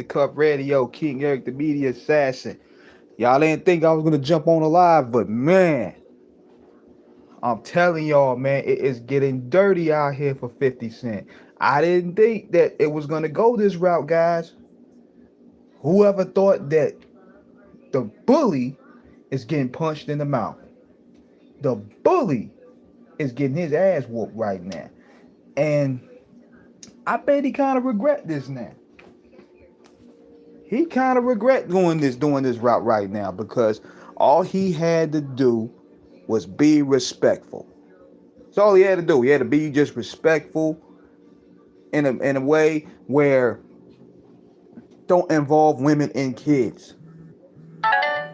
Cup Radio, King Eric, the media assassin. Y'all didn't think I was gonna jump on the live, but man, I'm telling y'all, man, it is getting dirty out here for 50 Cent. I didn't think that it was gonna go this route, guys. Whoever thought that the bully is getting punched in the mouth? The bully is getting his ass whooped right now. And I bet he kind of regret this now. He kind of regret doing this route right now because all he had to do was be respectful. That's all he had to do. He had to be just respectful in a way where don't involve women and kids.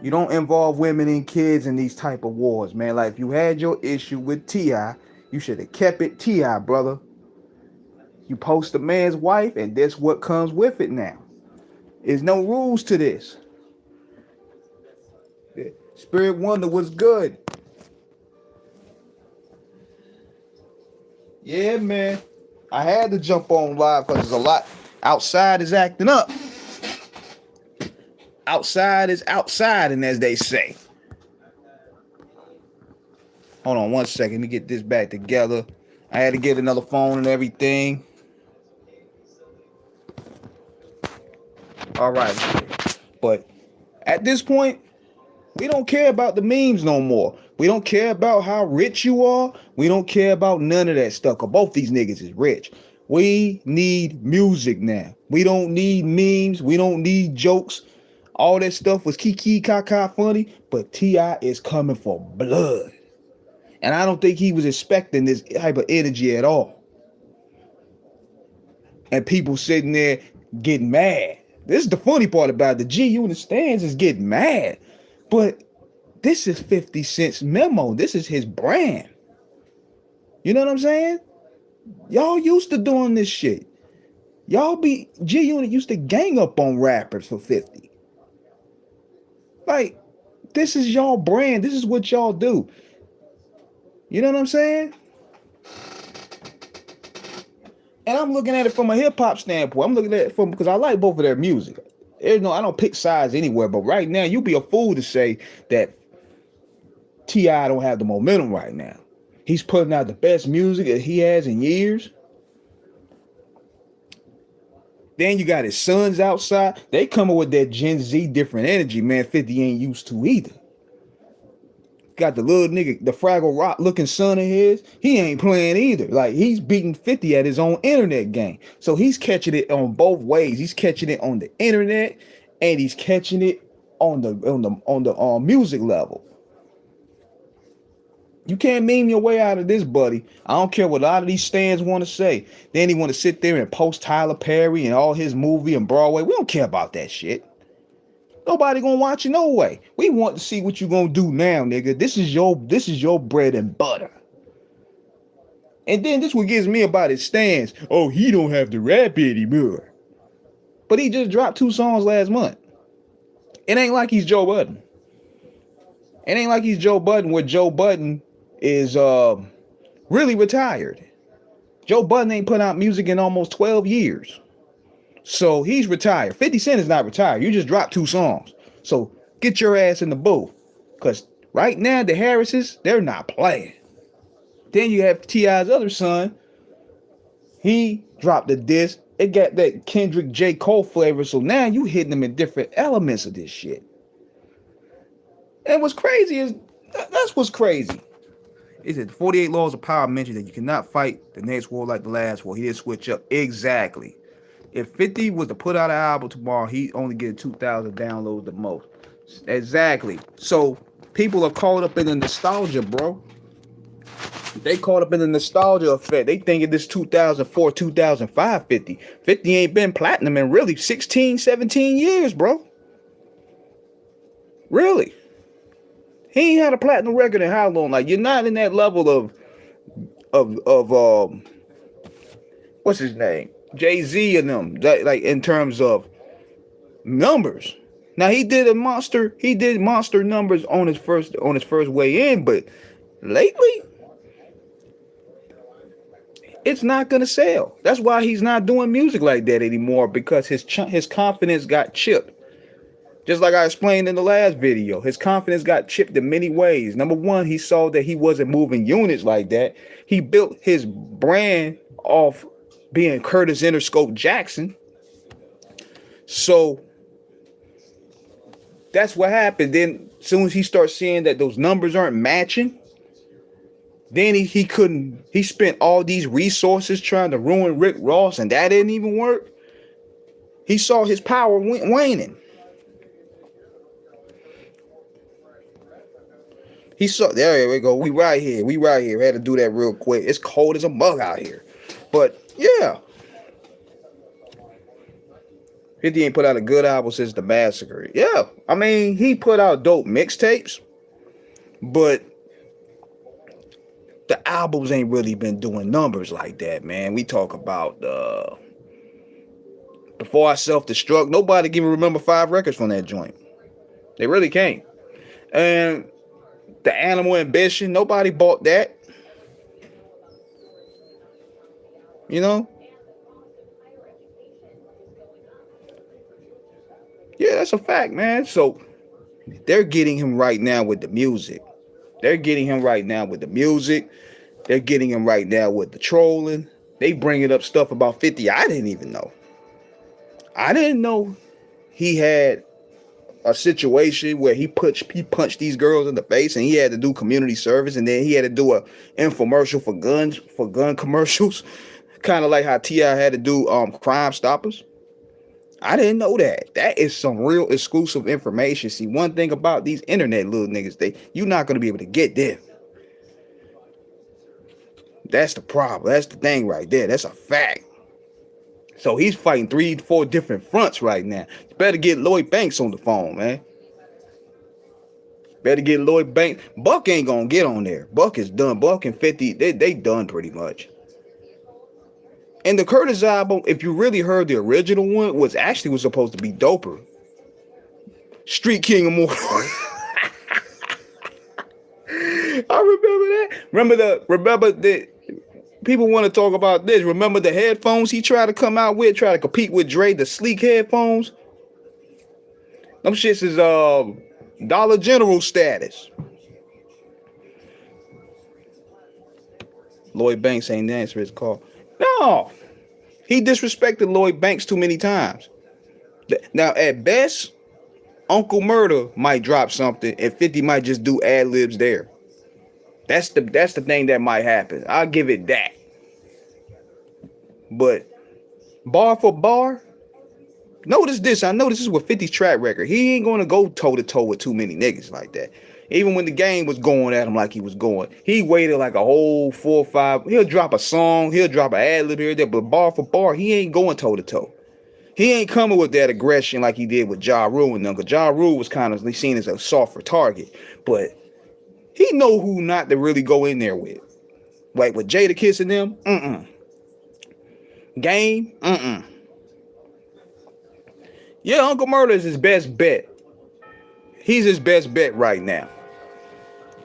You don't involve women and kids in these type of wars, man. Like if you had your issue with T.I., you should have kept it T.I., brother. You post a man's wife, and that's what comes with it now. There's no rules to this. Spirit Wonder was good. Yeah, man. I had to jump on live because there's a lot. Outside is acting up. Outside is outside, and as they say. Hold on one second. Let me get this back together. I had to get another phone and everything. All right. But at this point, we don't care about the memes no more. We don't care about how rich you are. We don't care about none of that stuff. Cause both these niggas is rich. We need music now. We don't need memes. We don't need jokes. All that stuff was kiki kaka funny, but T.I. is coming for blood. And I don't think he was expecting this type of energy at all. And people sitting there getting mad. This is the funny part about the G in the stands is getting mad. But this is 50 Cent's memo. This is his brand. You know what I'm saying? Y'all used to doing this shit. G-Unit used to gang up on rappers for 50. Like, this is y'all brand. This is what y'all do. You know what I'm saying? And I'm looking at it from a hip-hop standpoint. I'm looking at it from because I like both of their music. I don't pick sides anywhere, but right now, you'd be a fool to say that T.I. don't have the momentum right now. He's putting out the best music that he has in years. Then you got his sons outside. They coming with that Gen Z different energy, man. 50 ain't used to either. Got the little nigga, the Fraggle Rock looking son of his. He ain't playing either. Like he's beating 50 at his own internet game. So he's catching it on both ways. He's catching it on the internet and he's catching it on the music level. You can't meme your way out of this, buddy. I don't care what a lot of these stands want to say. Then they want to sit there and post Tyler Perry and all his movie and Broadway. We don't care about that shit. Nobody gonna watch it no way. We want to see what you gonna do now, nigga. This is your bread and butter. And then this what gets me about his stance. Oh, he don't have to rap anymore. But he just dropped 2 songs last month. It ain't like he's Joe Budden. It ain't like he's Joe Budden where Joe Budden is really retired. Joe Budden ain't put out music in almost 12 years. So he's retired. 50 Cent is not retired. You just dropped 2 songs. So get your ass in the booth. Because right now, the Harrises, they're not playing. Then you have T.I.'s other son. He dropped a disc. It got that Kendrick J. Cole flavor. So now you hitting them in different elements of this shit. And what's crazy is, that's what's crazy. Is it 48 laws of power mentioned that you cannot fight the next war like the last war. He didn't switch up. Exactly. If 50 was to put out an album tomorrow, he'd only get 2,000 downloads the most. Exactly. So people are caught up in the nostalgia, bro. They caught up in the nostalgia effect. They thinking this 2004, 2005 50. 50 ain't been platinum in really 16, 17 years, bro. Really. He ain't had a platinum record in how long? Like, you're not in that level of what's his name? Jay-Z and them, like in terms of numbers. Now he did monster numbers on his first way in, but lately It's not gonna sell. That's why he's not doing music like that anymore, because his confidence got chipped. Just like I explained in the last video, his confidence got chipped in many ways. Number one, he saw that he wasn't moving units like that. He built his brand off being Curtis Interscope Jackson. So that's what happened. Then as soon as he starts seeing that those numbers aren't matching, then he spent all these resources trying to ruin Rick Ross, and that didn't even work. He saw his power waning. He saw, there we go. We right here. We had to do that real quick. It's cold as a mug out here. But yeah. 50 ain't put out a good album since The Massacre. Yeah. I mean, he put out dope mixtapes, but the albums ain't really been doing numbers like that, man. We talk about Before I Self-Destruct. Nobody can even remember 5 records from that joint. They really can't. And The Animal Ambition, nobody bought that. You know? Yeah, that's a fact, man. So they're getting him right now with the music. They're getting him right now with the music. They're getting him right now with the trolling. They bringing up stuff about 50 I didn't even know. I didn't know he had a situation where he punched these girls in the face, and he had to do community service, and then he had to do a infomercial for gun commercials, kind of like how T.I. had to do Crime Stoppers. I didn't know that. That is some real exclusive information. See, one thing about these internet little niggas, you're not gonna be able to get them. That's the problem. That's the thing right there. That's a fact. So he's fighting 3-4 different fronts right now. You better get Lloyd Banks on the phone, man. Better get Lloyd Banks. Buck ain't gonna get on there. Buck is done. Buck and 50, they done pretty much. And the Curtis album, if you really heard the original one, was supposed to be doper. Street King Immortal. I remember that. Remember the people want to talk about this. Remember the headphones he tried to come out with, try to compete with Dre, the sleek headphones? Them shits is Dollar General status. Lloyd Banks ain't answer his call. No. He disrespected Lloyd Banks too many times. Now, at best, Uncle Murder might drop something and 50 might just do ad-libs there. That's the thing that might happen. I'll give it that. But bar for bar, notice this. I know this is with 50's track record. He ain't going to go toe-to-toe with too many niggas like that. Even when the game was going at him like he was going, he waited like a whole 4 or 5. He'll drop a song. He'll drop an ad-lib here or there. But bar for bar, he ain't going toe-to-toe. He ain't coming with that aggression like he did with Ja Rule and them. Because Ja Rule was kind of seen as a softer target. But he know who not to really go in there with. Like with Jadakiss and them, Game, Yeah, Uncle Murder is his best bet. He's his best bet right now.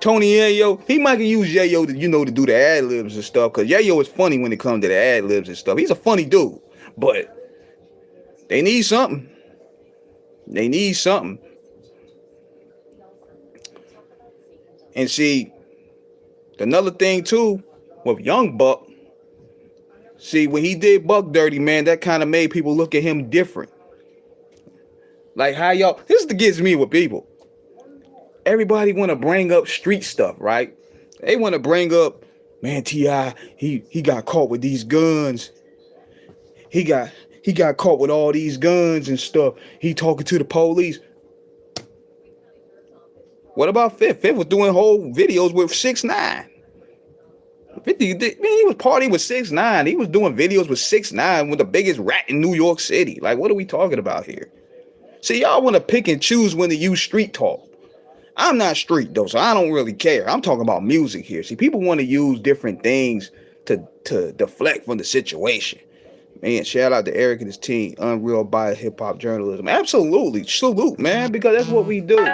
Tony Yayo, he might use Yayo to do the ad-libs and stuff, because Yayo is funny when it comes to the ad-libs and stuff. He's a funny dude, but they need something. They need something. And see, another thing too, with Young Buck, see, when he did Buck Dirty, man, that kind of made people look at him different. Like how y'all, this is the gets me with people. Everybody want to bring up street stuff, right? They want to bring up, man, T.I., he got caught with these guns. He got caught with all these guns and stuff. He talking to the police. What about Fifth? Fifth was doing whole videos with 6ix9ine. 50, man, he was partying with 6ix9ine. He was doing videos with 6ix9ine, with the biggest rat in New York City. Like, what are we talking about here? See, y'all want to pick and choose when to use street talk. I'm not street, though, so I don't really care. I'm talking about music here. See, people want to use different things to deflect from the situation. Man, shout out to Eric and his team. Unreal by hip-hop journalism. Absolutely. Salute, man, because that's what we do.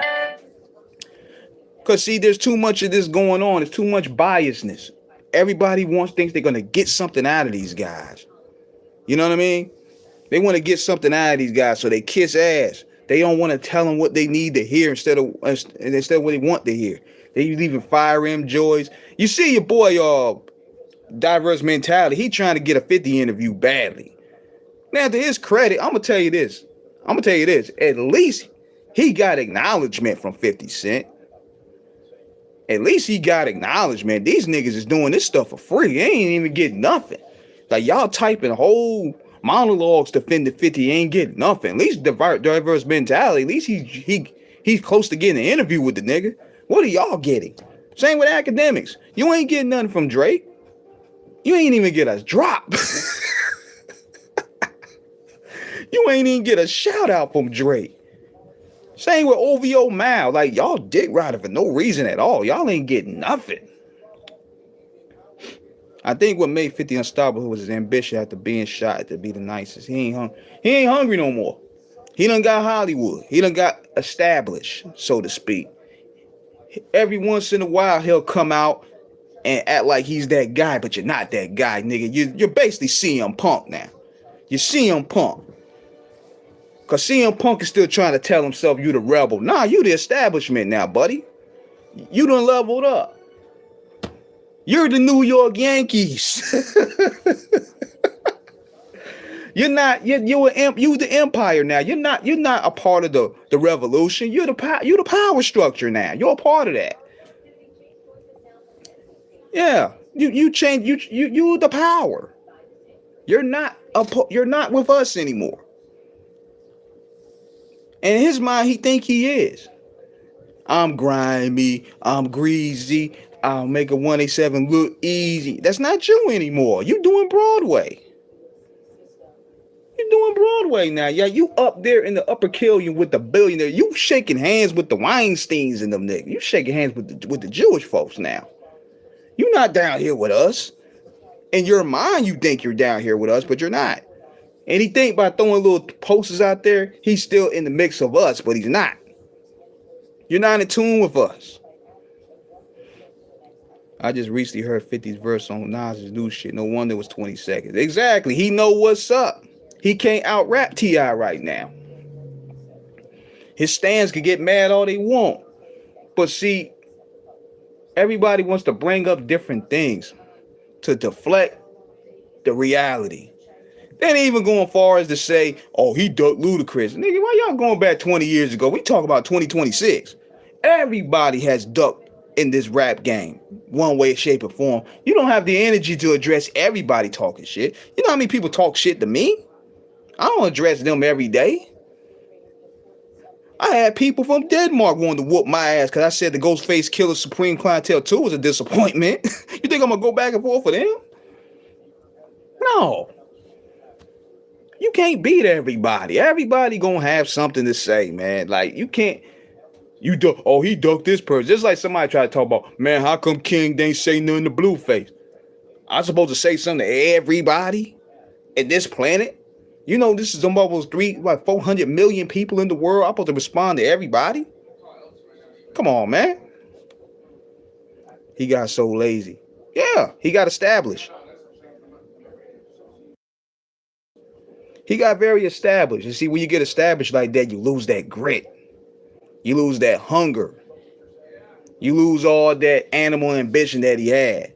Because, see, there's too much of this going on. There's too much biasness. Everybody thinks they're gonna get something out of these guys. You know what I mean? They want to get something out of these guys, so they kiss ass. They don't want to tell them what they need to hear instead of what they want to hear. They leaving fire M joys. You see your boy, diverse mentality. He trying to get a 50 interview badly. Now, to his credit, I'm gonna tell you this. At least he got acknowledgement from 50 Cent. At least he got acknowledgement. These niggas is doing this stuff for free. They ain't even getting nothing. Like, y'all typing whole monologues defending 50, ain't getting nothing. At least diverse mentality. At least he's close to getting an interview with the nigga. What are y'all getting? Same with academics. You ain't getting nothing from Drake. You ain't even get a drop. You ain't even get a shout out from Drake. Same with OVO Mal. Like, y'all dick riding for no reason at all. Y'all ain't getting nothing. I think what made 50 unstoppable was his ambition after being shot to be the nicest. He ain't hungry no more. He done got Hollywood. He done got established, so to speak. Every once in a while, he'll come out and act like he's that guy, but you're not that guy, nigga. You're basically CM Punk now. You're CM Punk. Because CM Punk is still trying to tell himself you the rebel. Nah, you the establishment now, buddy. You done leveled up. You're the New York Yankees. You the empire now. You're not a part of the revolution. You're the power structure now. You're a part of that. Yeah. You the power. You're not with us anymore. And in his mind, he think he is. I'm grimy. I'm greasy. I'll make a 187 look easy. That's not you anymore. You doing Broadway. You're doing Broadway now. Yeah, you up there in the upper Killian with the billionaire. You shaking hands with the Weinsteins and them niggas. You shaking hands with the Jewish folks now. You're not down here with us. In your mind, you think you're down here with us, but you're not. And he think by throwing little posters out there, he's still in the mix of us, but he's not. You're not in tune with us. I just recently heard 50's verse on Nas's new shit. No wonder it was 20 seconds. Exactly. He know what's up. He can't out-rap T.I. right now. His stands can get mad all they want. But see, everybody wants to bring up different things to deflect the reality. They ain't even going far as to say, oh, he ducked Ludacris. Nigga, why y'all going back 20 years ago? We talk about 2026. Everybody has ducked in this rap game, one way, shape, or form. You don't have the energy to address everybody talking shit. You know how many people talk shit to me? I don't address them every day. I had people from Denmark wanting to whoop my ass because I said the Ghostface Killah Supreme Clientele 2 was a disappointment. You think I'm going to go back and forth for them? No. You can't beat everybody. Everybody gonna have something to say, man. Like, you can't. He ducked this person. Just like somebody tried to talk about, man, how come King ain't say nothing to Blueface? I'm supposed to say something to everybody in this planet? You know, this is almost 400 million people in the world. I'm supposed to respond to everybody? Come on, man. He got so lazy. Yeah, he got established. He got very established. You see, when you get established like that, you lose that grit. You lose that hunger. You lose all that animal ambition that he had.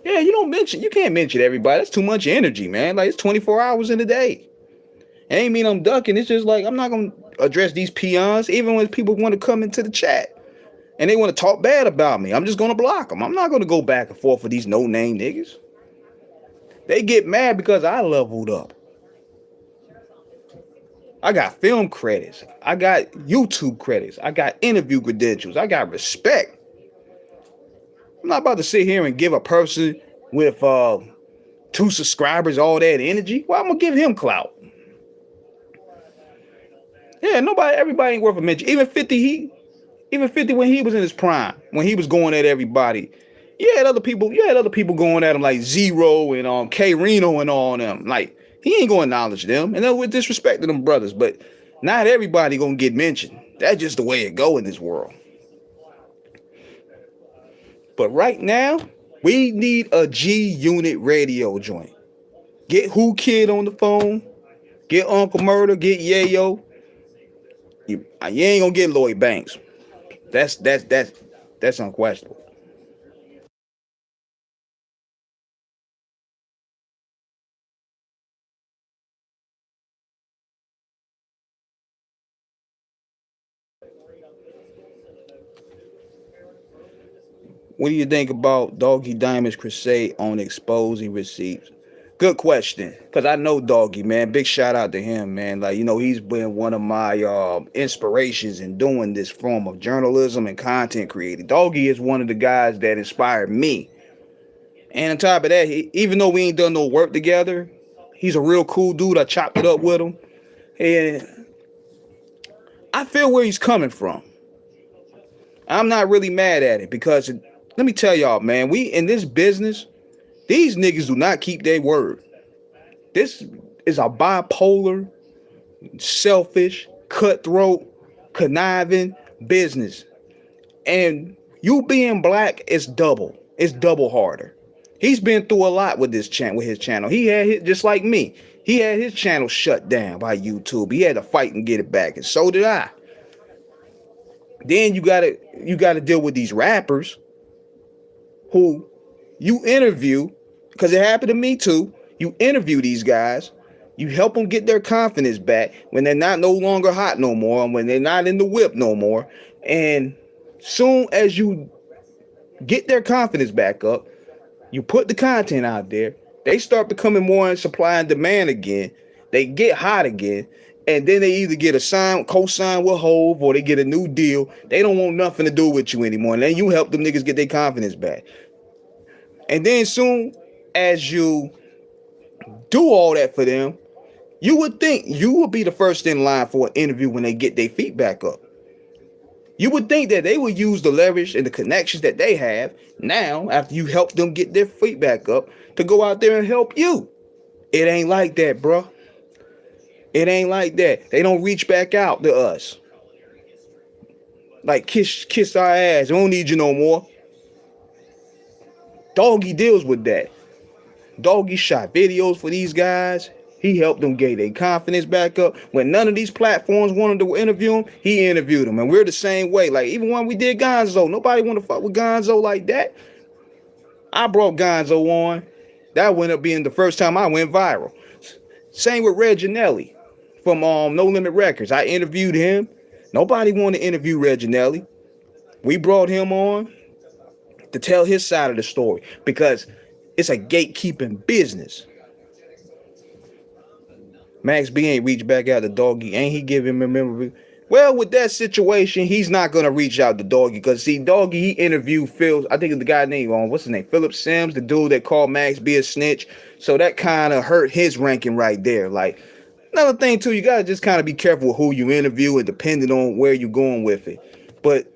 Yeah, you can't mention everybody. That's too much energy, man. Like, it's 24 hours in a day. It ain't mean I'm ducking. It's just like, I'm not going to address these peons, even when people want to come into the chat and they want to talk bad about me. I'm just going to block them. I'm not going to go back and forth with these no-name niggas. They get mad because I leveled up. I got film credits. I got YouTube credits. I got interview credentials. I got respect. I'm not about to sit here and give a person with 2 subscribers all that energy. Well, I'm going to give him clout. Yeah, everybody ain't worth a mention. Even 50 when he was in his prime, when he was going at everybody. You had other people going at him like Zero and K Reno and all them. Like, he ain't gonna acknowledge them. And with disrespect to them brothers, but not everybody gonna get mentioned. That's just the way it go in this world. But right now, we need a G Unit radio joint. Get Who Kid on the phone. Get Uncle Murder. Get Yayo. You ain't gonna get Lloyd Banks. That's unquestionable. What do you think about Doggy Diamond's crusade on exposing receipts? Good question, cause I know Doggy, man. Big shout out to him, man. Like, he's been one of my inspirations in doing this form of journalism and content creating. Doggy is one of the guys that inspired me. And on top of that, even though we ain't done no work together, he's a real cool dude. I chopped it up with him, and I feel where he's coming from. I'm not really mad at it because let me tell y'all, man, we in this business, these niggas do not keep their word. This is a bipolar, selfish, cutthroat, conniving business. And you being black is double. It's double harder. He's been through a lot with his channel. He had just like me. He had his channel shut down by YouTube. He had to fight and get it back, and so did I. Then you gotta deal with these rappers who you interview, because it happened to me too. You interview these guys, you help them get their confidence back when they're not no longer hot no more, and when they're not in the whip no more. And soon as you get their confidence back up, you put the content out there, they start becoming more in supply and demand again. They get hot again. And then they either get a co-sign with Hove, or they get a new deal. They don't want nothing to do with you anymore. And then you help them niggas get their confidence back. And then soon as you do all that for them, you would think you would be the first in line for an interview when they get their feet back up. You would think that they would use the leverage and the connections that they have now, after you help them get their feet back up, to go out there and help you. It ain't like that, bro. It ain't like that. They don't reach back out to us. Like, kiss our ass. We don't need you no more. Doggy deals with that. Doggy shot videos for these guys. He helped them get their confidence back up. When none of these platforms wanted to interview him, he interviewed them. And we're the same way. Like, even when we did Gonzo, nobody want to fuck with Gonzo like that. I brought Gonzo on. That went up being the first time I went viral. Same with Red Janelli from No Limit Records. I interviewed him. Nobody wanted to interview Red Janelli. We brought him on to tell his side of the story, because it's a gatekeeping business. Max B ain't reached back out to Doggy. Ain't he giving him a memory? Well, with that situation, he's not gonna reach out to Doggy, because see, Doggy, he interviewed Phil. I think the guy named what's his name, Philip Sims, the dude that called Max B a snitch. So that kind of hurt his ranking right there. Like, another thing too, you gotta just kind of be careful with who you interview, and depending on where you're going with it. But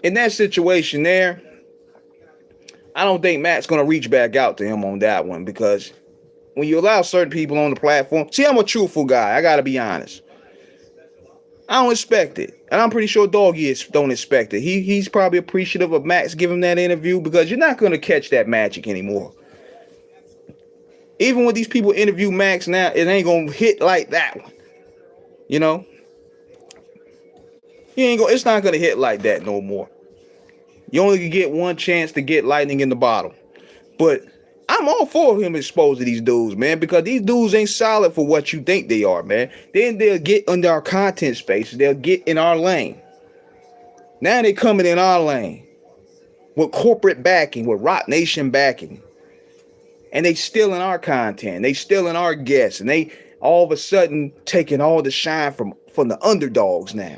in that situation there, I don't think Matt's gonna reach back out to him on that one, because when you allow certain people on the platform, see, I'm a truthful guy. I gotta be honest. I don't expect it, and I'm pretty sure Doggy don't expect it. He's probably appreciative of Max giving him that interview, because you're not gonna catch that magic anymore. Even when these people interview Max now, it ain't gonna hit like that one. You know, It's not gonna hit like that no more. You only can get one chance to get lightning in the bottle. But I'm all for him exposing these dudes, man, because these dudes ain't solid for what you think they are, man. Then they'll get under our content space. They'll get in our lane. Now they coming in our lane with corporate backing, with Rock Nation backing. And they stealing our content. They stealing our guests. And they all of a sudden taking all the shine from the underdogs now.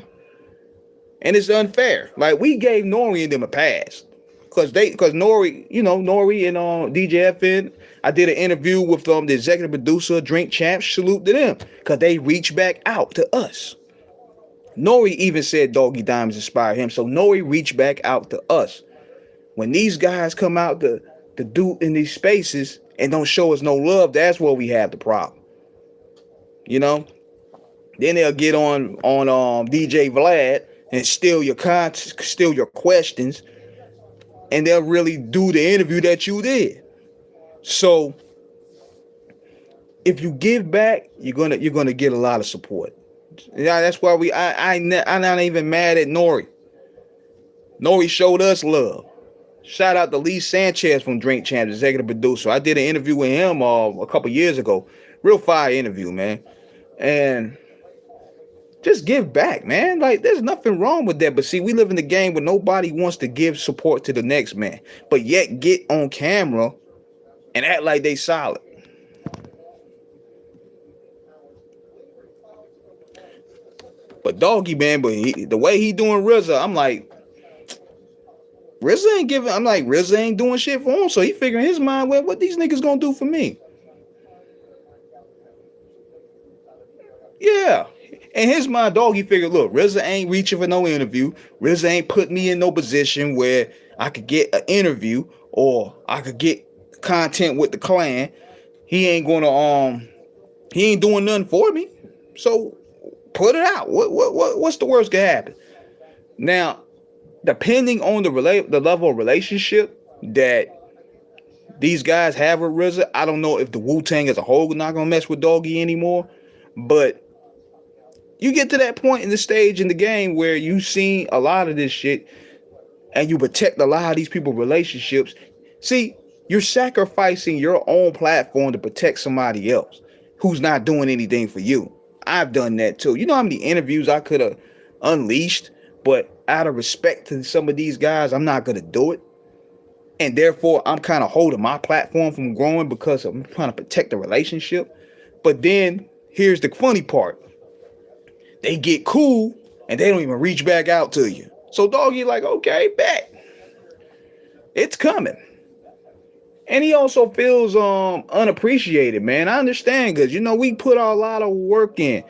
And it's unfair. Like, we gave Nori and them a pass. Cause Nori, Nori and DJ I did an interview with the executive producer of Drink Champs. Salute to them, cause they reached back out to us. Nori even said Doggy Diamonds inspired him, so Nori reached back out to us. When these guys come out to do in these spaces and don't show us no love, that's where we have the problem. Then they'll get on DJ Vlad and steal your questions. and they'll really do the interview that you did. So if you give back, you're gonna get a lot of support. Yeah, that's why I'm not even mad at Nori. Nori showed us love. Shout out to Lee Sanchez from Drink Champs, executive producer. I did an interview with him a couple years ago. Real fire interview, man. And just give back, man. Like, there's nothing wrong with that. But see, we live in the game where nobody wants to give support to the next man, but yet get on camera and act like they solid. But Doggy, man, the way he doing RZA, I'm like, RZA ain't doing shit for him. So he figuring in his mind, well, what these niggas gonna do for me? Yeah. In his mind, Doggy figured, look, RZA ain't reaching for no interview. RZA ain't put me in no position where I could get an interview or I could get content with the clan. He ain't doing nothing for me. So put it out. What's the worst could happen? Now, depending on the level of relationship that these guys have with RZA, I don't know if the Wu-Tang as a whole is not gonna mess with Doggy anymore. But you get to that point in the stage in the game where you've seen a lot of this shit and you protect a lot of these people's relationships. See, you're sacrificing your own platform to protect somebody else who's not doing anything for you. I've done that too. You know how many interviews I could have unleashed, but out of respect to some of these guys, I'm not going to do it. And therefore, I'm kind of holding my platform from growing because I'm trying to protect the relationship. But then here's the funny part. They get cool and they don't even reach back out to you. So Doggy like, okay, bet. It's coming. And he also feels unappreciated, man. I understand, because we put a lot of work in.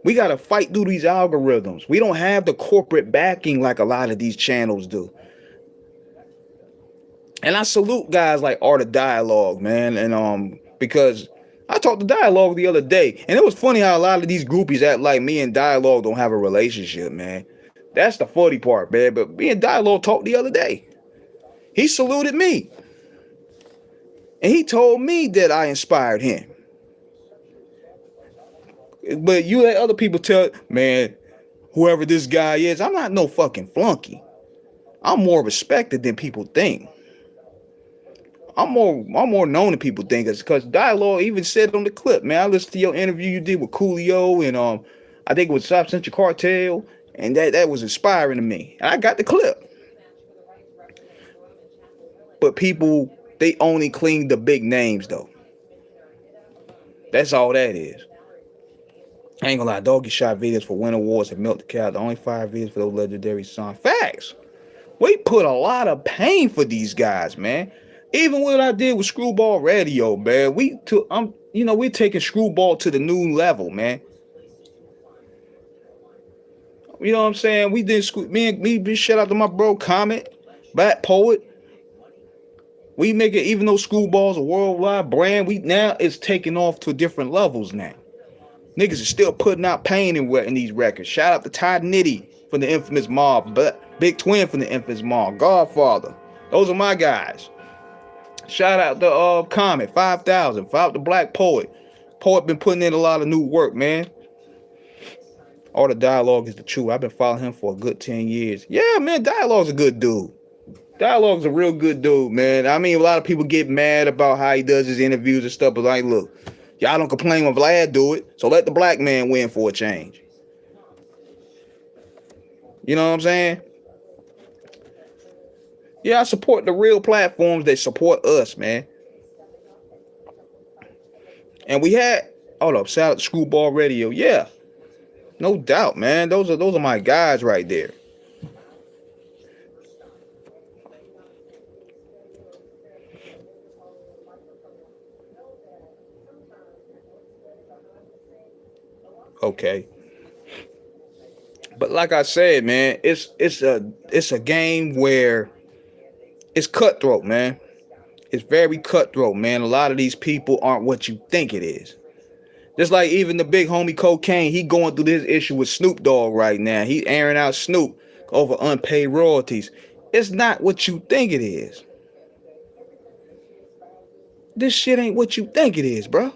We got to fight through these algorithms. We don't have the corporate backing like a lot of these channels do. And I salute guys like Art of Dialogue, man. And because I talked to Dialogue the other day, and it was funny how a lot of these groupies act like me and Dialogue don't have a relationship, man. That's the funny part, man. But me and Dialogue talked the other day. He saluted me. And he told me that I inspired him. But you let other people tell, man, whoever this guy is, I'm not no fucking flunky. I'm more respected than people think. I'm more known than people think, because Dialogue even said on the clip, man, I listened to your interview you did with Coolio and I think it was South Central Cartel, and that was inspiring to me. And I got the clip. But people, they only cling to big names though. That's all that is. I ain't gonna lie, Doggy shot videos for Win Awards and Milk the Cow. The only 5 videos for those legendary songs. Facts. We put a lot of pain for these guys, man. Even what I did with Screwball Radio, man. We're taking Screwball to the new level, man. You know what I'm saying? We did me shout out to my bro Comet, Black Poet. We make it, even though Screwball's a worldwide brand, now it's taking off to different levels now. Niggas is still putting out pain in these records. Shout out to Ty Nitty from the Infamous Mob, Big Twin from the Infamous Mob, Godfather. Those are my guys. Shout out to Comet 5000. Shout out to Black Poet. Poet been putting in a lot of new work, man. All the Dialogue is the truth. I've been following him for a good 10 years. Yeah, man, Dialogue's a good dude. Dialogue's a real good dude, man. I mean, a lot of people get mad about how he does his interviews and stuff, but like, look, y'all don't complain when Vlad do it, so let the black man win for a change. You know what I'm saying? Yeah, I support the real platforms that support us, man. And we had, shout out to Screwball Radio. Yeah, no doubt, man. Those are my guys right there. Okay. But like I said, man, it's a game where it's cutthroat, man. It's very cutthroat, man. A lot of these people aren't what you think it is. Just like even the big homie Cocaine, he going through this issue with Snoop Dogg right now. He airing out Snoop over unpaid royalties. It's not what you think it is. This shit ain't what you think it is, bro.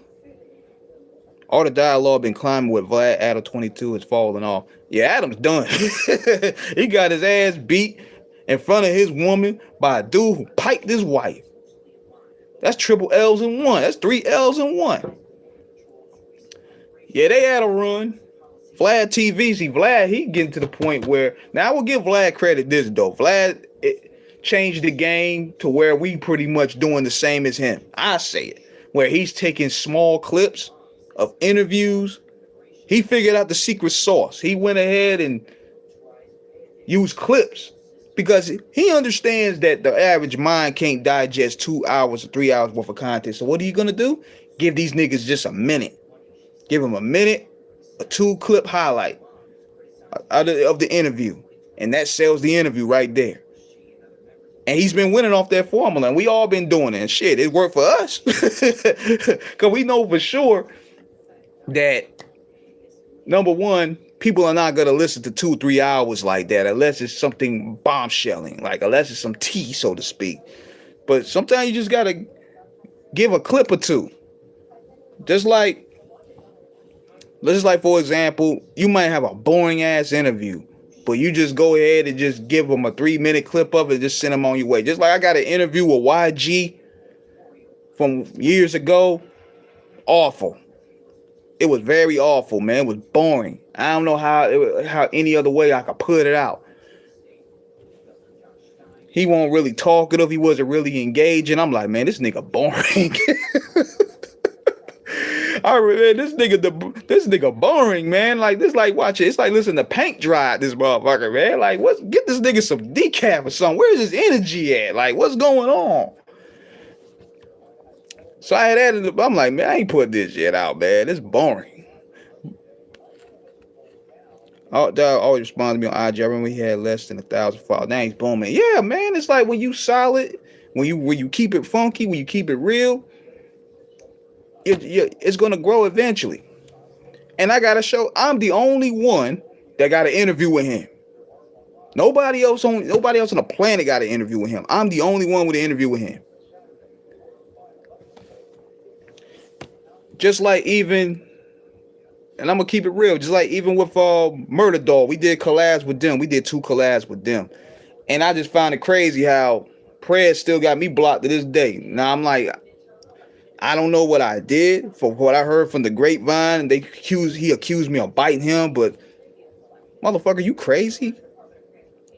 All the dialogue been climbing with Vlad. Adam 22 is falling off. Yeah, Adam's done. He got his ass beat in front of his woman by a dude who piped his wife. That's triple L's in one. That's 3 L's in one. Yeah, they had a run. Vlad TV, see, Vlad, he getting to the point where, now I will give Vlad credit this though. Vlad changed the game to where we pretty much doing the same as him. I say it. Where he's taking small clips of interviews. He figured out the secret sauce. He went ahead and used clips because he understands that the average mind can't digest 2 hours or 3 hours worth of content. So what are you going to do? Give these niggas just a minute. Give them a minute, a 2-clip highlight of the interview. And that sells the interview right there. And he's been winning off that formula. And we all been doing it. And shit, it worked for us. Because we know for sure that, number one, people are not going to listen to 2-3 hours like that unless it's something bombshelling. Like, unless it's some tea, so to speak. But sometimes you just got to give a clip or two. Just like, for example, you might have a boring ass interview, but you just go ahead and just give them a 3-minute clip of it, just send them on your way. Just like I got an interview with YG from years ago. Awful. It was very awful, man. It was boring. I don't know how any other way I could put it out. He wasn't really talkative. He wasn't really engaging. I'm like, man, this nigga boring. Man, this nigga boring, man. Like this, like watch it. It's like listening to paint dry this motherfucker, man. Like, get this nigga some decaf or something. Where's his energy at? Like, what's going on? So I had added. I'm like, man, I ain't put this shit out, man. It's boring. Oh, dog always responded to me on IG. I remember he had less than 1,000 followers. Now he's booming. Yeah, man. It's like when you solid, when you keep it funky, when you keep it real. It's gonna grow eventually. And I gotta show I'm the only one that got an interview with him. Nobody else on the planet got an interview with him. I'm the only one with an interview with him. Just like even, and I'm gonna keep it real, just like even with Murder Dog, we did collabs with them. We did 2 collabs with them. And I just found it crazy how Prez still got me blocked to this day. Now I'm like, I don't know what I did. For what I heard from the grapevine, he accused me of biting him, but motherfucker, you crazy?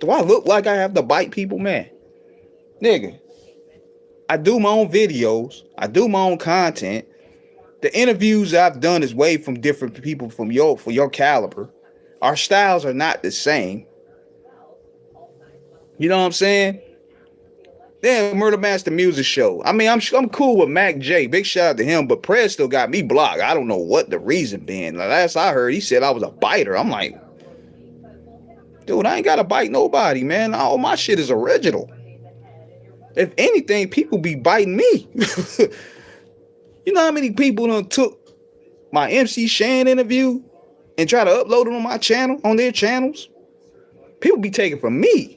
Do I look like I have to bite people, man? Nigga, I do my own videos. I do my own content. The interviews I've done is way from different people for your caliber. Our styles are not the same. You know what I'm saying? Yeah, Murder Master Music Show. I mean, I'm cool with Mac J. Big shout out to him, but Prez still got me blocked. I don't know what the reason being. The last I heard, he said I was a biter. I'm like, dude, I ain't got to bite nobody, man. All my shit is original. If anything, people be biting me. You know how many people done took my MC Shan interview and try to upload it on my channel, on their channels? People be taking from me.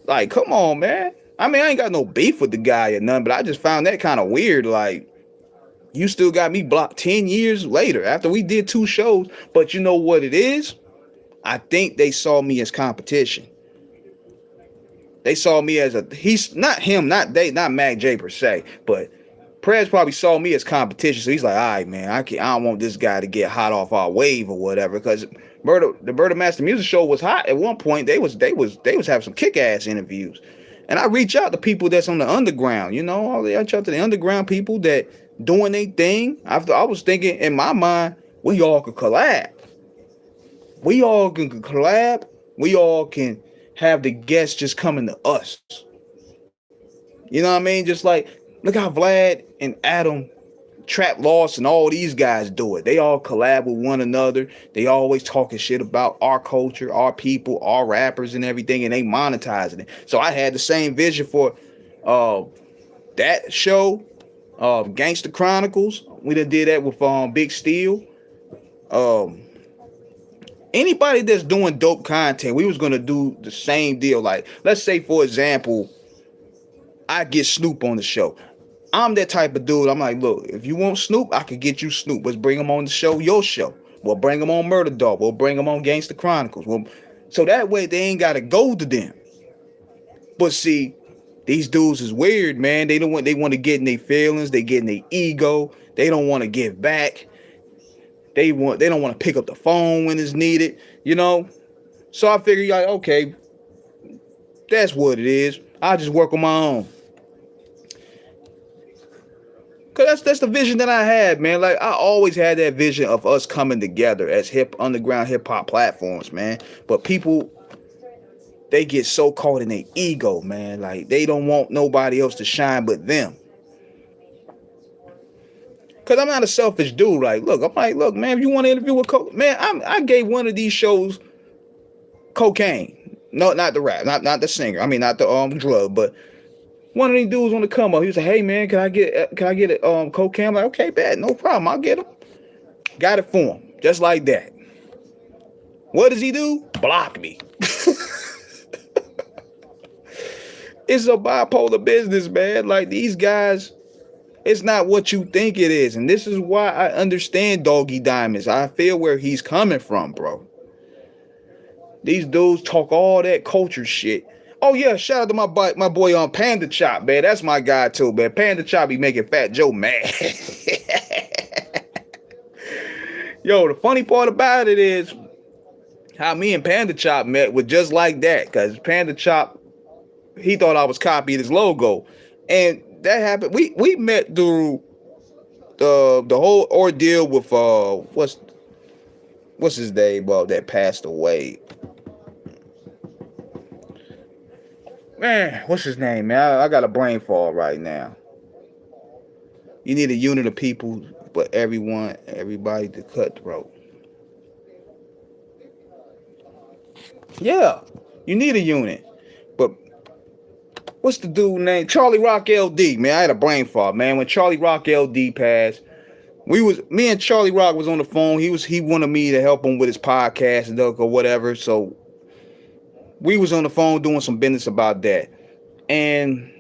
Like, come on, man. I mean, I ain't got no beef with the guy or nothing, but I just found that kind of weird. Like, you still got me blocked 10 years later after we did 2 shows. But you know what it is? I think they saw me as competition. They saw me as he's not him, not Mac J per se, but Prez probably saw me as competition. So he's like, all right, man, I don't want this guy to get hot off our wave or whatever. Because the Murder Master Music Show was hot at one point. They was having some kick-ass interviews. And I reach out to people that's on the underground, you know, I reach out to the underground people that doing their thing. After I was thinking in my mind, we all could collab. We all can collab. We all can have the guests just coming to us. You know what I mean? Just like, look how Vlad and Adam, Trap Loss, and all these guys do it. They all collab with one another. They always talking shit about our culture, our people, our rappers and everything, and they monetizing it. So I had the same vision for that show, Gangster Chronicles. We done did that with Big Steel. Anybody that's doing dope content, we was gonna do the same deal. Like, let's say for example, I get Snoop on the show. I'm that type of dude. I'm like, look, if you want Snoop, I could get you Snoop. Let's bring him on the show, your show. We'll bring him on Murder Dog. We'll bring him on Gangsta Chronicles. So that way they ain't gotta go to them. But see, these dudes is weird, man. They want to get in their feelings. They get in their ego. They don't want to give back. They don't want to pick up the phone when it's needed, you know. So I figured, like, okay, that's what it is. I just work on my own. Cause that's the vision that I had, man. Like, I always had that vision of us coming together as underground hip hop platforms, man. But people, they get so caught in their ego, man. Like, they don't want nobody else to shine but them. Cause I'm not a selfish dude. Like, look, man, if you want to interview with man, I gave one of these shows cocaine. No, not the rap, not the singer. I mean, not the drug, but one of these dudes want to come up. He was like, "Hey man, can I get it cocaine?" I'm like, "Okay, bad, no problem. I'll get him." Got it for him, just like that. What does he do? Block me. It's a bipolar business, man. Like, these guys, it's not what you think it is. And this is why I understand Doggy Diamonds. I feel where he's coming from, bro. These dudes talk all that culture shit. Oh yeah, shout out to my boy on Panda Chop, man. That's my guy too, man. Panda Chop be making Fat Joe mad. Yo, the funny part about it is how me and Panda Chop met was just like that. Cause Panda Chop, he thought I was copying his logo. And that happened. We met through the whole ordeal with what's his name? Well, that passed away. Man, what's his name, man? I got a brain fog right now. You need a unit of people, but everybody to cut throat. Yeah, you need a unit. But what's the dude name? Charlie Rock LD, man. I had a brain fog, man. When Charlie Rock LD passed, me and Charlie Rock was on the phone. He wanted me to help him with his podcast and or whatever. So we was on the phone doing some business about that. And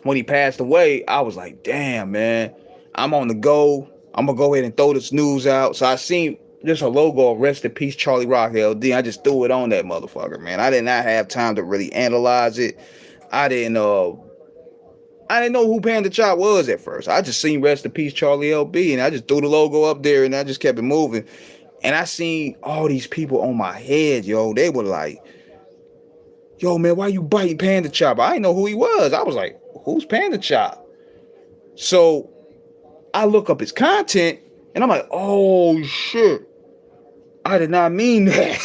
when he passed away, I was like, damn, man, I'm on the go. I'm going to go ahead and throw this news out. So I seen just a logo of Rest in Peace Charlie Rock LD. I just threw it on that motherfucker, man. I did not have time to really analyze it. I didn't know who Panda Chop was at first. I just seen Rest in Peace Charlie LB, and I just threw the logo up there, and I just kept it moving. And I seen all these people on my head, yo. They were like, yo, man, why you biting Panda Chop? I didn't know who he was. I was like, who's Panda Chop? So I look up his content, and I'm like, oh, shit. I did not mean that.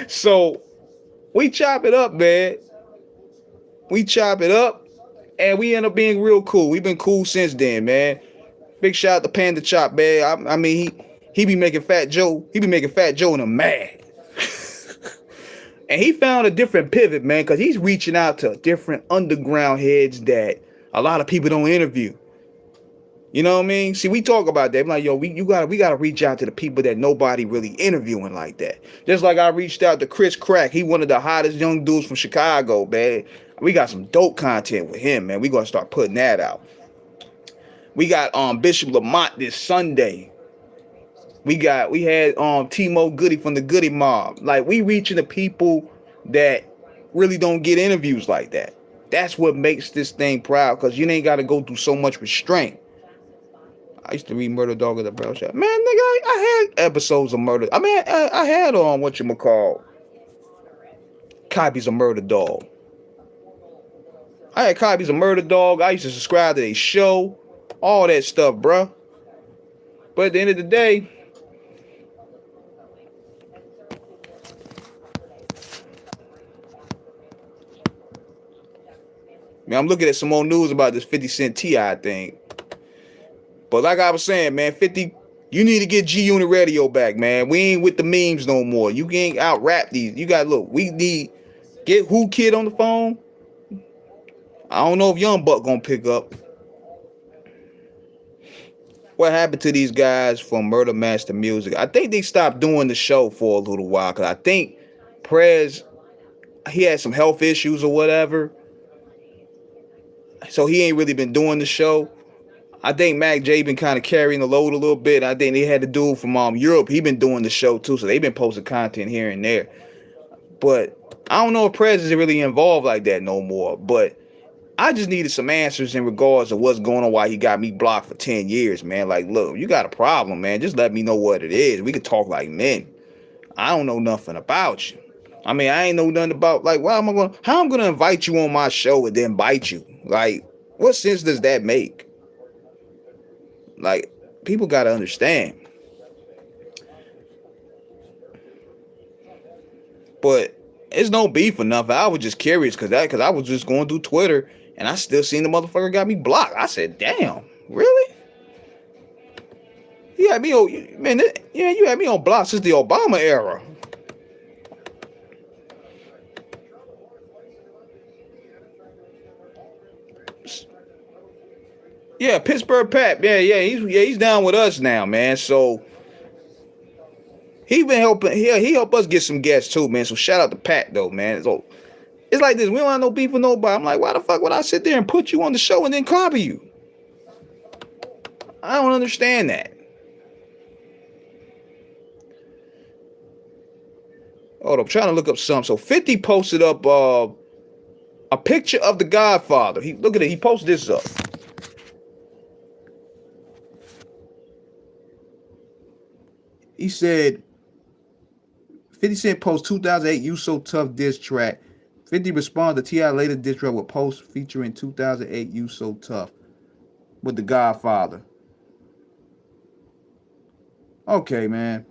So we chop it up, man. We chop it up, and we end up being real cool. We've been cool since then, man. Big shout out to Panda Chop, man. I mean, he be making Fat Joe. He be making Fat Joe and him mad. And he found a different pivot, man, because he's reaching out to different underground heads that a lot of people don't interview. You know what I mean? See, we talk about that. I'm like, yo, we gotta reach out to the people that nobody really interviewing like that. Just like I reached out to Chris Crack. He one of the hottest young dudes from Chicago, man. We got some dope content with him, man. We gonna start putting that out. We got Bishop Lamont this Sunday. We had Timo Goody from the Goody Mob. Like, we reaching the people that really don't get interviews like that. That's what makes this thing proud, because you ain't got to go through so much restraint. I used to read Murder Dog at the Barrel Shop. Man, nigga, I had episodes of Murder. I mean, I had copies of Murder Dog. I had copies of Murder Dog. I used to subscribe to their show. All that stuff, bruh. But at the end of the day, man, I'm looking at some more news about this 50 Cent T.I. thing. But like I was saying, man, 50, you need to get G Unit Radio back, man. We ain't with the memes no more. You can't out rap these. You got, look, we need, get Who Kid on the phone. I don't know if Young Buck gonna pick up. what happened to these guys from Murder Master Music? I think they stopped doing the show for a little while because I think Prez, he had some health issues or whatever, so he ain't really been doing the show. I think Mac J been kind of carrying the load a little bit. I think they had the dude from Europe. He been doing the show too, so they been posting content here and there. But I don't know if Prez is really involved like that no more. But I just needed some answers in regards to what's going on, why he got me blocked for 10 years, man. Like, look, you got a problem, man. Just let me know what it is. We can talk like men. I don't know nothing about you. I mean, I ain't know nothing about, like, how I'm gonna invite you on my show and then bite you? Like, what sense does that make? Like, people gotta understand. But it's no beef or nothing. I was just curious because I was just going through Twitter and I still seen the motherfucker got me blocked. I said, damn, really? You had me on, man, yeah, you had me on block since the Obama era. Yeah, Pittsburgh Pat, he's down with us now, man. So he been helping, he helped us get some guests too, man. So shout out to Pat though, man. So it's like this, we don't have no beef with nobody. I'm like, why the fuck would I sit there and put you on the show and then copy you? I don't understand that. Hold up, I'm trying to look up something. So 50 posted up a picture of the Godfather. He look at it. He posted this up. He said 50 Cent post 2008 You So Tough diss track. 50 responded to T.I. later diss track with post featuring 2008 You So Tough with the Godfather. Okay, man.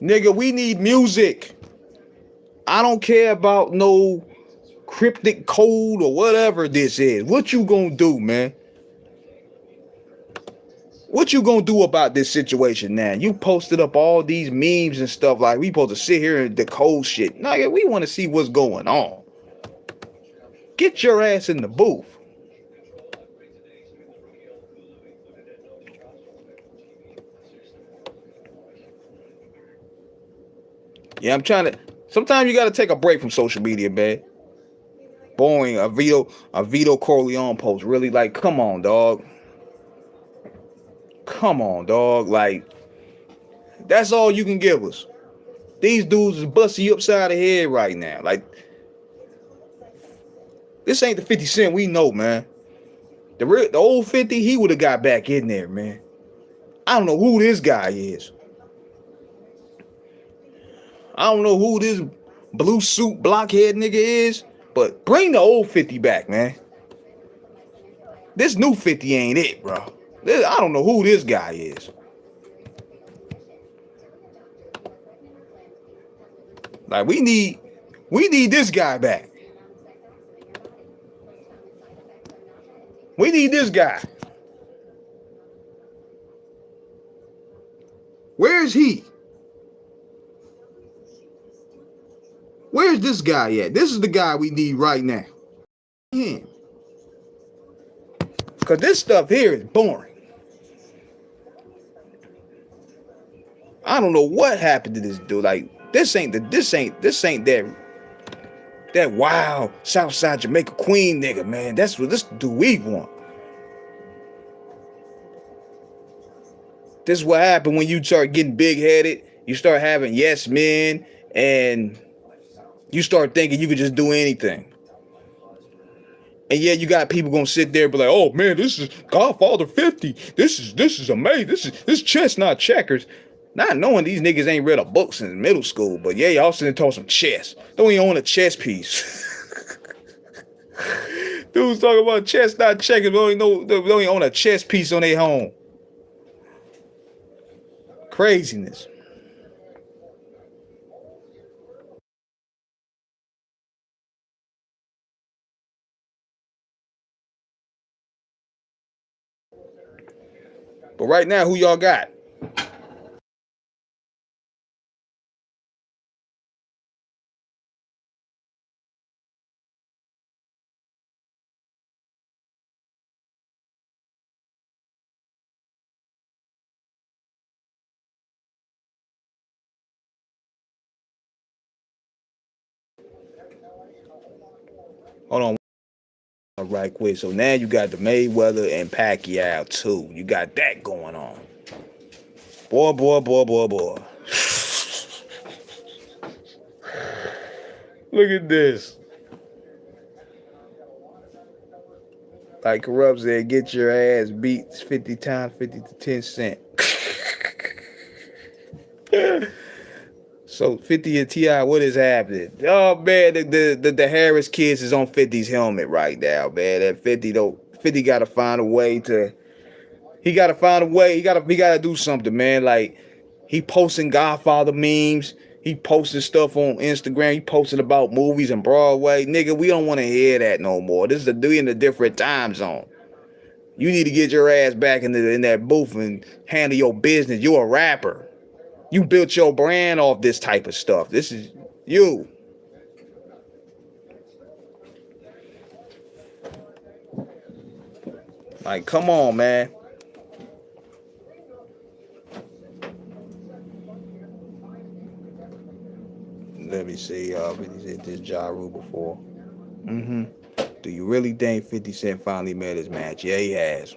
Nigga, we need music. I don't care about no cryptic code or whatever this is. What you gonna do, man? What you gonna do about this situation now? You posted up all these memes and stuff like we supposed to sit here and decode shit. Nigga, we want to see what's going on. Get your ass in the booth. Yeah, I'm trying to. Sometimes you gotta take a break from social media, man. Boring. A Vito Corleone post. Really, like, come on, dog. Come on, dog. Like, that's all you can give us. These dudes is busting you upside the head right now. Like, this ain't the 50 Cent we know, man. The old 50, he would have got back in there, man. I don't know who this guy is. I don't know who this blue suit blockhead nigga is, but bring the old 50 back, man. This new 50 ain't it, bro. I don't know who this guy is. Like, we need this guy back. We need this guy. Where's he? Where's this guy at? This is the guy we need right now. Him. Cause this stuff here is boring. I don't know what happened to this dude. Like, this ain't that wild Southside Jamaica Queen nigga, man. That's what this do we want. This is what happened when you start getting big headed. You start having yes men, and you start thinking you could just do anything. And yeah, you got people gonna sit there and be like, "Oh man, this is Godfather 50. This is amazing. This chess, not checkers." Not knowing these niggas ain't read a book since middle school, but yeah, y'all sitting talking some chess. Don't even own a chess piece. Dudes talking about chess, not checkers. They don't even own a chess piece on their home. Craziness. But right now, who y'all got? Hold on. Right quick. So now you got the Mayweather and Pacquiao too. You got that going on. Boy, boy, boy, boy, boy. Look at this. Like Corrupt said, get your ass beat 50 times 50 to 10 cent. So 50 and T.I., what is happening? Oh man, the Harris kids is on 50's helmet right now, man. That 50 though, 50 gotta find a way to he gotta find a way, he gotta do something, man. Like he posting Godfather memes, he posting stuff on Instagram, he posting about movies and Broadway. Nigga, we don't wanna hear that no more. This is in a different time zone. You need to get your ass back in that booth and handle your business. You're a rapper. You built your brand off this type of stuff. This is you. Like, come on, man. Let me see. 50 Cent did Ja Rule before. Do you really think 50 Cent finally met his match? Yeah, he has.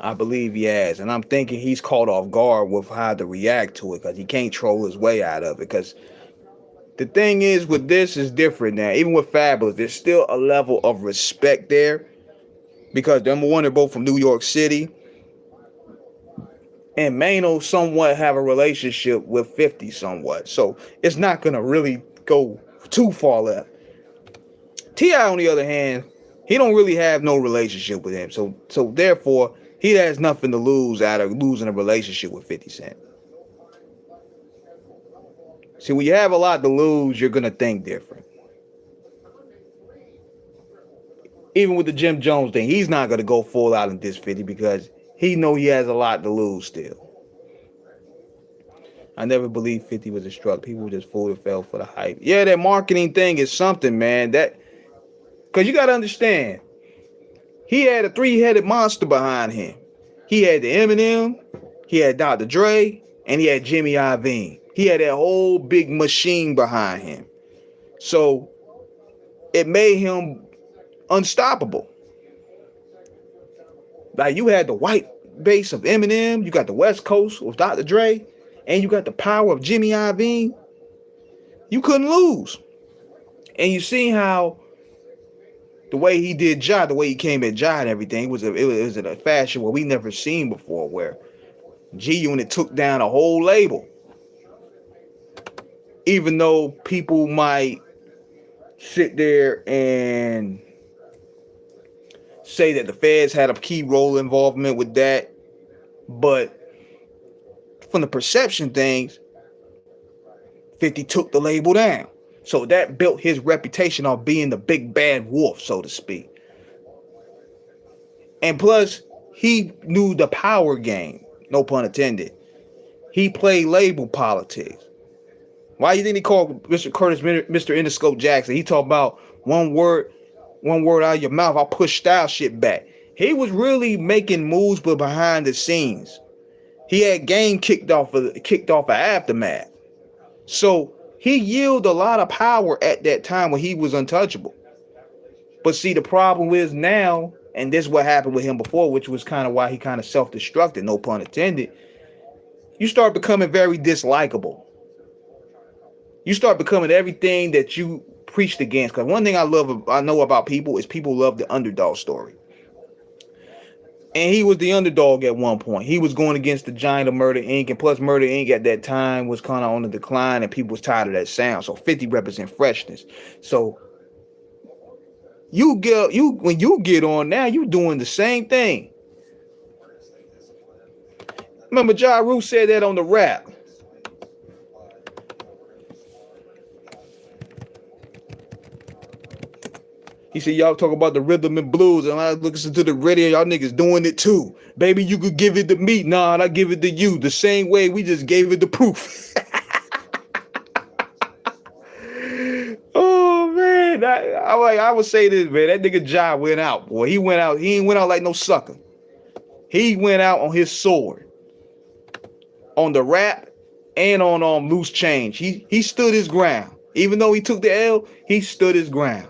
I believe he has. And I'm thinking he's caught off guard with how to react to it because he can't troll his way out of it. Because the thing is, with this is different now. Even with Fabulous, there's still a level of respect there. Because number one, they're both from New York City. And Mano somewhat have a relationship with 50 somewhat. So it's not going to really go too far left. T.I., on the other hand, he don't really have no relationship with him. So therefore, he has nothing to lose out of losing a relationship with 50 Cent. See, when you have a lot to lose, you're going to think different. Even with the Jim Jones thing, he's not going to go full out in this 50 because he know he has a lot to lose still. I never believed 50 was a struggle. People just fooled and fell for the hype. Yeah, that marketing thing is something, man. Because you got to understand, he had a three-headed monster behind him. He had the Eminem, he had Dr. Dre, and he had Jimmy Iovine. He had that whole big machine behind him. So it made him unstoppable. Like you had the white base of Eminem, you got the West Coast with Dr. Dre, and you got the power of Jimmy Iovine. You couldn't lose. And you see how the way he did Ja, the way he came at Ja and everything, it was in a fashion where we never seen before, where G-Unit took down a whole label. Even though people might sit there and say that the feds had a key role involvement with that, but from the perception things, 50 took the label down. So that built his reputation on being the big bad wolf, so to speak. And plus, he knew the power game, no pun intended. He played label politics. Why you think he called Mr. Curtis Mr. Interscope Jackson? He talked about one word out of your mouth, I'll push style shit back. He was really making moves, but behind the scenes. He had game kicked off of Aftermath. So he yielded a lot of power at that time when he was untouchable. But see, the problem is now, and this is what happened with him before, which was kind of why he kind of self-destructed, no pun intended. You start becoming very dislikable. You start becoming everything that you preached against. Because one thing I know about people is people love the underdog story. And he was the underdog at one point. He was going against the giant of Murder Inc. And plus Murder Inc. at that time was kind of on the decline and people was tired of that sound. So 50 represent freshness. So when you get on now, you doing the same thing. Remember Ja Rule said that on the rap. He said, y'all talk about the rhythm and blues, and I listen to the radio, y'all niggas doing it too. Baby, you could give it to me. Nah, I give it to you. The same way we just gave it the proof. Oh, man. I would say this, man. That nigga Ja went out, boy. He ain't went out like no sucker. He went out on his sword. On the rap and on Loose Change. He stood his ground. Even though he took the L, he stood his ground.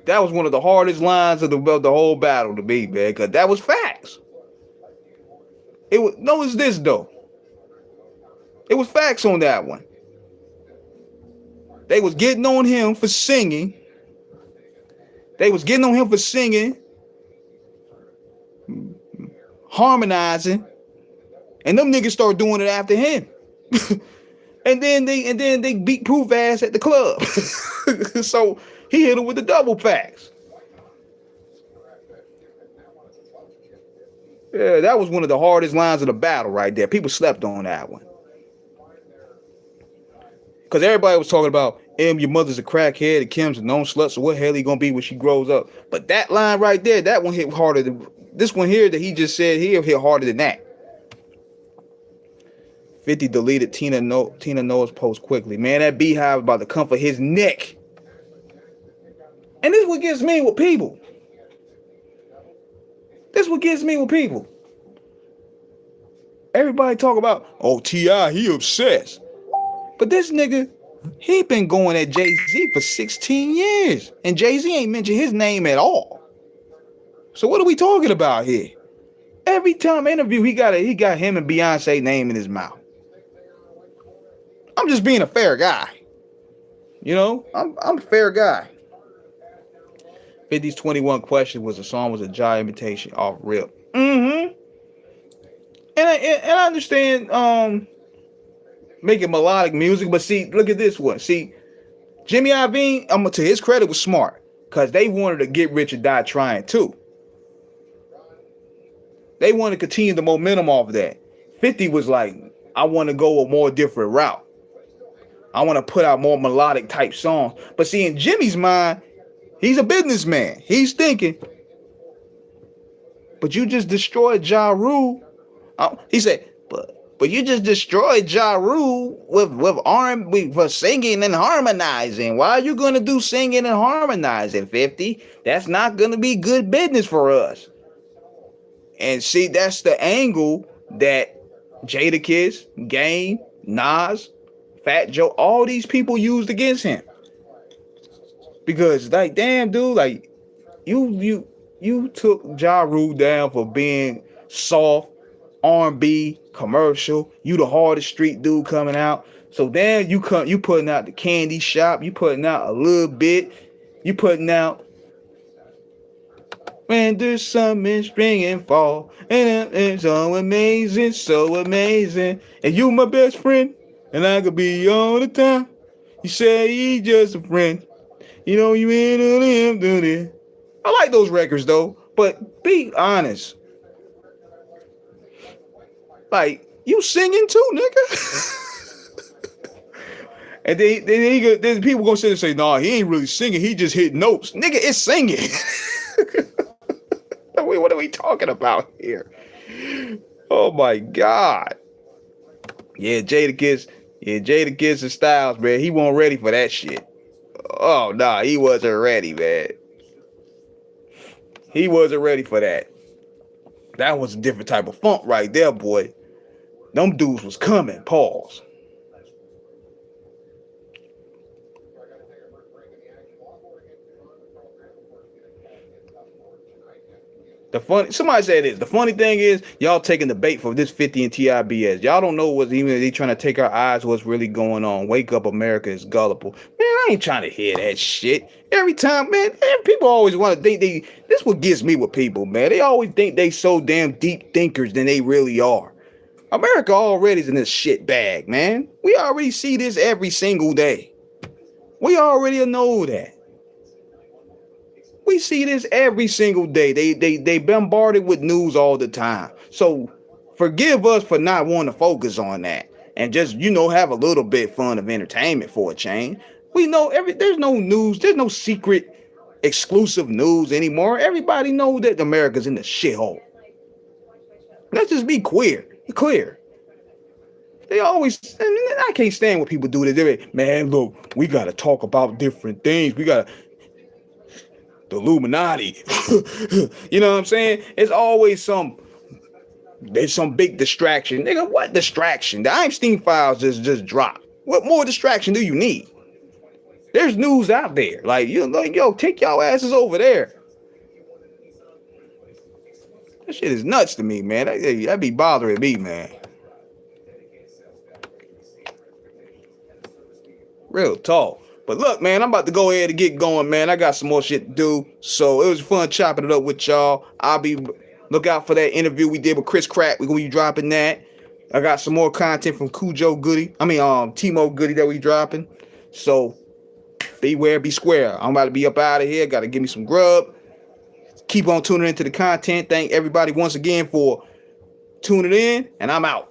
That was one of the hardest lines of the whole battle to me, man, because that was facts. It was notice this though. It was facts on that one. They was getting on him for singing. They was getting on him for singing, harmonizing, and them niggas start doing it after him. and then they beat Proof ass at the club. So he hit him with the double facts. Yeah, that was one of the hardest lines of the battle right there. People slept on that one. Because everybody was talking about, your mother's a crackhead, and Kim's a known slut, so what hell he gonna be when she grows up? But that line right there, that one hit harder than this one here that he just said here hit harder than that. 50 deleted Tina Noah's post quickly. Man, that beehive about to come for his neck. And this is what gets me with people. This is what gets me with people. Everybody talk about, oh, T.I., he obsessed. But this nigga, he been going at Jay-Z for 16 years. And Jay-Z ain't mentioned his name at all. So what are we talking about here? Every time interview, he got him and Beyonce name in his mouth. I'm just being a fair guy. You know, I'm a fair guy. 50's 21 Question was a Jai imitation off rip. And I understand making melodic music, but see, look at this one. See, Jimmy Iovine, to his credit, was smart because they wanted to get rich or die trying too. They wanted to continue the momentum off of that. 50 was like, I want to go a more different route. I want to put out more melodic type songs. But see, in Jimmy's mind, he's a businessman. He's thinking, but you just destroyed Ja Rule. He said, but you just destroyed Ja Rule with R&B for singing and harmonizing. Why are you gonna do singing and harmonizing, 50? That's not gonna be good business for us. And see, that's the angle that Jadakiss, Game, Nas, Fat Joe, all these people used against him. Because like, damn, dude, like you took Ja Rule down for being soft, R&B, commercial. You the hardest street dude coming out. So then you putting out the Candy Shop. You putting out a little bit. You putting out when there's summer, in spring, and fall, and it's so amazing, so amazing. And you my best friend, and I could be all the time. You say he's just a friend. You know you ain't on him, do this. I like those records though, but be honest. Like, you singing too, nigga. And then people gonna sit and say, nah, he ain't really singing, he just hit notes. Nigga, it's singing. What are we talking about here? Oh my God. Yeah, Jadakiss and Styles, man, he wasn't ready for that shit. Oh, nah, he wasn't ready, man. He wasn't ready for that. That was a different type of funk right there, boy. Them dudes was coming. Pause. Somebody said this. The funny thing is, y'all taking the bait for this 50 and TIBS. Y'all don't know what's even they trying to take our eyes what's really going on. Wake up, America is gullible. Man, I ain't trying to hear that shit. Every time, man, people always want to think this what gets me with people, man. They always think they so damn deep thinkers than they really are. America already is in this shit bag, man. We already see this every single day. We already know that. We see this every single day. They bombarded with news all the time. So forgive us for not wanting to focus on that and just, have a little bit fun of entertainment for a change. We know there's no news. There's no secret exclusive news anymore. Everybody knows that America's in the shithole. Let's just be clear. They always, I can't stand when people do this. Man, look, we got to talk about different things. We got to, the Illuminati. You know what I'm saying? It's always there's some big distraction. Nigga, what distraction? The Epstein files just dropped. What more distraction do you need? There's news out there. Like, yo, take y'all asses over there. That shit is nuts to me, man. That be bothering me, man. Real talk. But look, man, I'm about to go ahead and get going, man. I got some more shit to do. So it was fun chopping it up with y'all. Look out for that interview we did with Chris Crack. We're gonna be dropping that. I got some more content from Cujo Goody. Timo Goody that we dropping. So beware, be square. I'm about to be up out of here. Gotta give me some grub. Keep on tuning into the content. Thank everybody once again for tuning in, and I'm out.